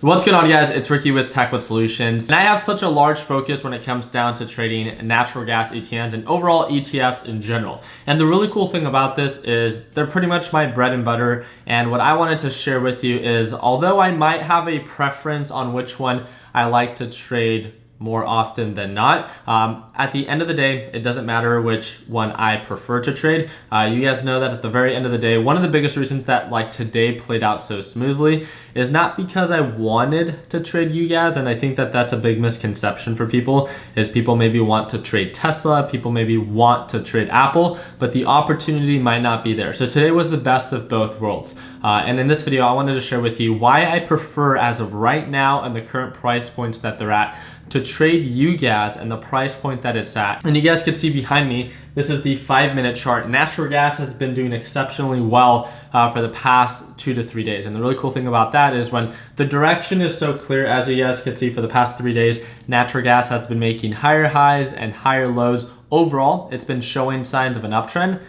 What's going on, guys? It's Ricky with TechWood Solutions, and I have such a large focus when it comes down to trading natural gas ETNs and overall ETFs in general. And the really cool thing about this is they're pretty much my bread and butter. And what I wanted to share with you is, although I might have a preference on which one I like to trade more often than not, at the end of the day, it doesn't matter which one I prefer to trade. You guys know that at the very end of the day, one of the biggest reasons that like today played out so smoothly is not because I wanted to trade you guys, and I think that that's a big misconception for people, is people maybe want to trade Tesla, people maybe want to trade Apple, but the opportunity might not be there. So today was the best of both worlds. And in this video, I wanted to share with you why I prefer, as of right now and the current price points that they're at, to trade you gas and the price point that it's at. And you guys can see behind me, this is the 5-minute chart. Natural gas has been doing exceptionally well for the past 2 to 3 days. And the really cool thing about that is when the direction is so clear, as you guys can see, for the past 3 days, natural gas has been making higher highs and higher lows. Overall, it's been showing signs of an uptrend.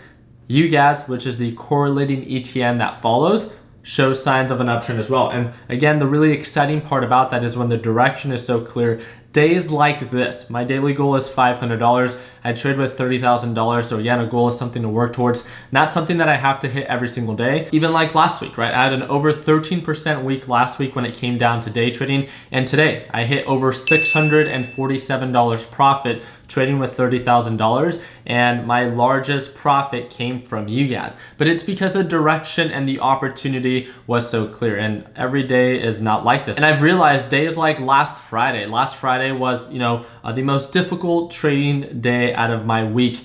You gas, which is the correlating ETN that follows, shows signs of an uptrend as well. And again, the really exciting part about that is when the direction is so clear, days like this, my daily goal is $500. I trade with $30,000. So again, a goal is something to work towards, not something that I have to hit every single day. Even like last week, right? I had an over 13% week last week when it came down to day trading. And today I hit over $647 profit trading with $30,000. And my largest profit came from you guys. But it's because the direction and the opportunity was so clear. And every day is not like this. And I've realized days like last Friday was, the most difficult trading day out of my week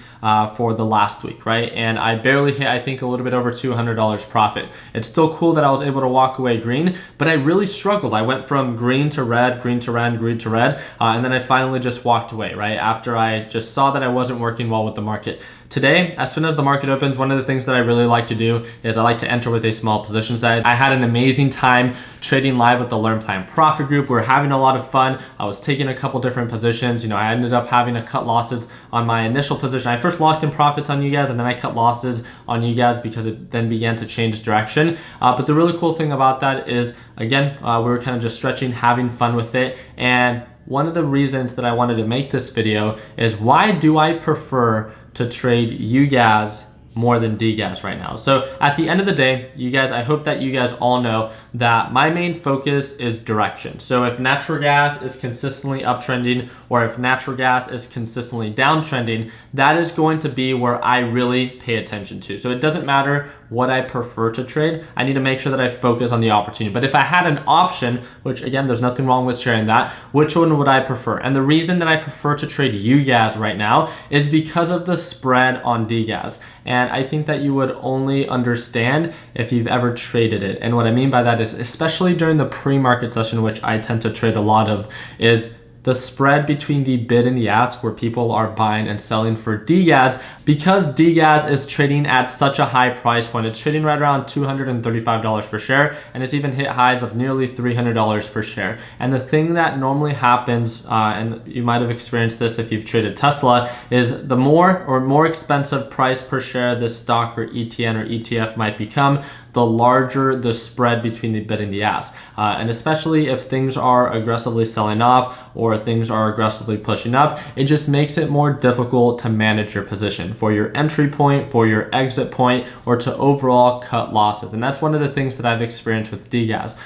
for the last week, right? And I barely hit, I think, a little bit over $200 profit. It's still cool that I was able to walk away green, but I really struggled. I went from green to red, green to red, green to red, and then I finally just walked away, right? After I just saw that I wasn't working well with the market. Today, as soon as the market opens, one of the things that I really like to do is I like to enter with a small position size. I had an amazing time trading live with the Learn Plan Profit group. We're having a lot of fun. I was taking a couple different positions. I ended up having to cut losses on my initial position. I first locked in profits on you guys, and then I cut losses on you guys because it then began to change direction. But the really cool thing about that is, again, we were kind of just stretching, having fun with it. And one of the reasons that I wanted to make this video is, why do I prefer to trade you guys more than D gas right now? So at the end of the day, you guys, I hope that you guys all know that my main focus is direction. So if natural gas is consistently uptrending, or if natural gas is consistently downtrending, that is going to be where I really pay attention to. So it doesn't matter what I prefer to trade. I need to make sure that I focus on the opportunity. But if I had an option, which again, there's nothing wrong with sharing that, which one would I prefer? And the reason that I prefer to trade you gas right now is because of the spread on D gas. And I think that you would only understand if you've ever traded it. And what I mean by that is, especially during the pre-market session, which I tend to trade a lot of, is the spread between the bid and the ask, where people are buying and selling for DGAS. Because DGAS is trading at such a high price point, it's trading right around $235 per share, and it's even hit highs of nearly $300 per share. And the thing that normally happens, and you might have experienced this if you've traded Tesla, is the more expensive price per share this stock or ETN or ETF might become, the larger the spread between the bid and the ask. And especially if things are aggressively selling off or things are aggressively pushing up, it just makes it more difficult to manage your position for your entry point, for your exit point, or to overall cut losses. And that's one of the things that I've experienced with DGAS.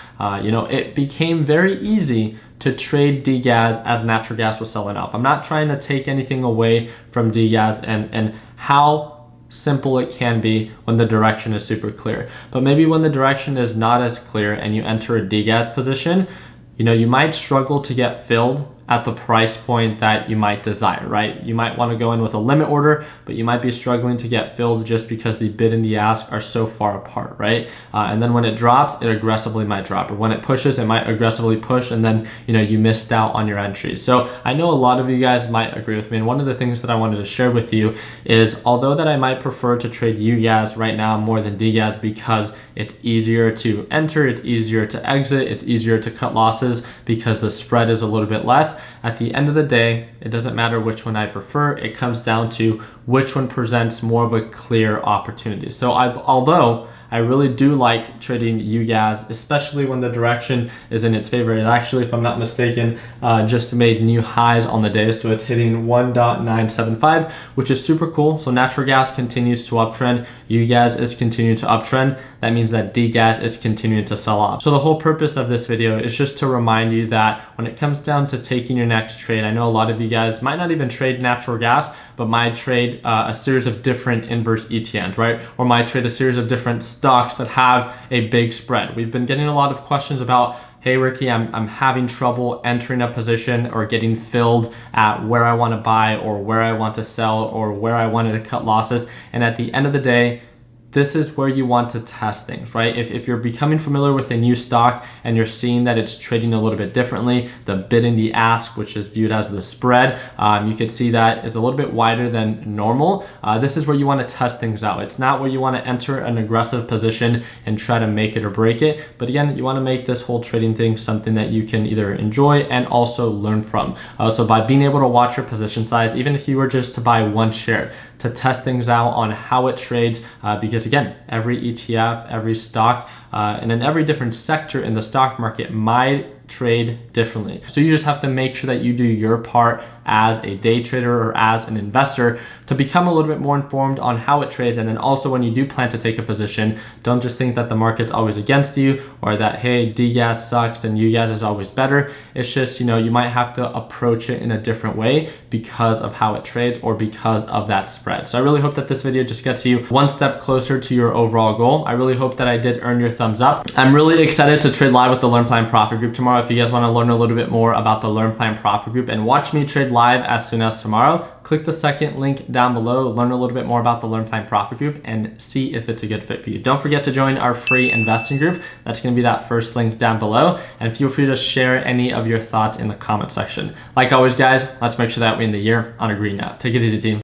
It became very easy to trade DGAS as natural gas was selling off. I'm not trying to take anything away from DGAS and how simple it can be when the direction is super clear. But maybe when the direction is not as clear and you enter a DGAS position, you might struggle to get filled at the price point that you might desire, right? You might want to go in with a limit order, but you might be struggling to get filled just because the bid and the ask are so far apart, right? And then when it drops, it aggressively might drop, or when it pushes, it might aggressively push, and then you missed out on your entries. So I know a lot of you guys might agree with me, and one of the things that I wanted to share with you is, although that I might prefer to trade you guys right now more than DGAS because it's easier to enter, it's easier to exit, it's easier to cut losses because the spread is a little bit less, at the end of the day, it doesn't matter which one I prefer. It comes down to which one presents more of a clear opportunity. So although I really do like trading UGAS, especially when the direction is in its favor. It actually, if I'm not mistaken, just made new highs on the day. So it's hitting 1.975, which is super cool. So natural gas continues to uptrend. UGAS is continuing to uptrend. That means that DGAS is continuing to sell off. So the whole purpose of this video is just to remind you that when it comes down to taking your next trade, I know a lot of you guys might not even trade natural gas, but might trade a series of different inverse ETNs, right? Or might trade a series of different stocks that have a big spread. We've been getting a lot of questions about, hey Ricky, I'm having trouble entering a position or getting filled at where I want to buy or where I want to sell or where I wanted to cut losses. And at the end of the day, this is where you want to test things, right? If you're becoming familiar with a new stock and you're seeing that it's trading a little bit differently, the bid and the ask, which is viewed as the spread, you can see that is a little bit wider than normal. This is where you want to test things out. It's not where you want to enter an aggressive position and try to make it or break it. But again, you want to make this whole trading thing something that you can either enjoy and also learn from. So by being able to watch your position size, even if you were just to buy one share, to test things out on how it trades, because again, every ETF, every stock, and in every different sector in the stock market might trade differently. So you just have to make sure that you do your part as a day trader or as an investor to become a little bit more informed on how it trades. And then also when you do plan to take a position, don't just think that the market's always against you or that, hey, DGAS sucks and UGAS is always better. It's just, you know, you might have to approach it in a different way because of how it trades or because of that spread. So I really hope that this video just gets you one step closer to your overall goal. I really hope that I did earn your thumbs up. I'm really excited to trade live with the Learn Plan Profit Group tomorrow. If you guys want to learn a little bit more about the Learn Plan Profit Group and watch me trade live as soon as tomorrow, click the second link down below, learn a little bit more about the Learn Plan Profit Group and see if it's a good fit for you. Don't forget to join our free investing group. That's going to be that first link down below, and feel free to share any of your thoughts in the comment section. Like always, guys, let's make sure that we end the year on a green note. Take it easy, team.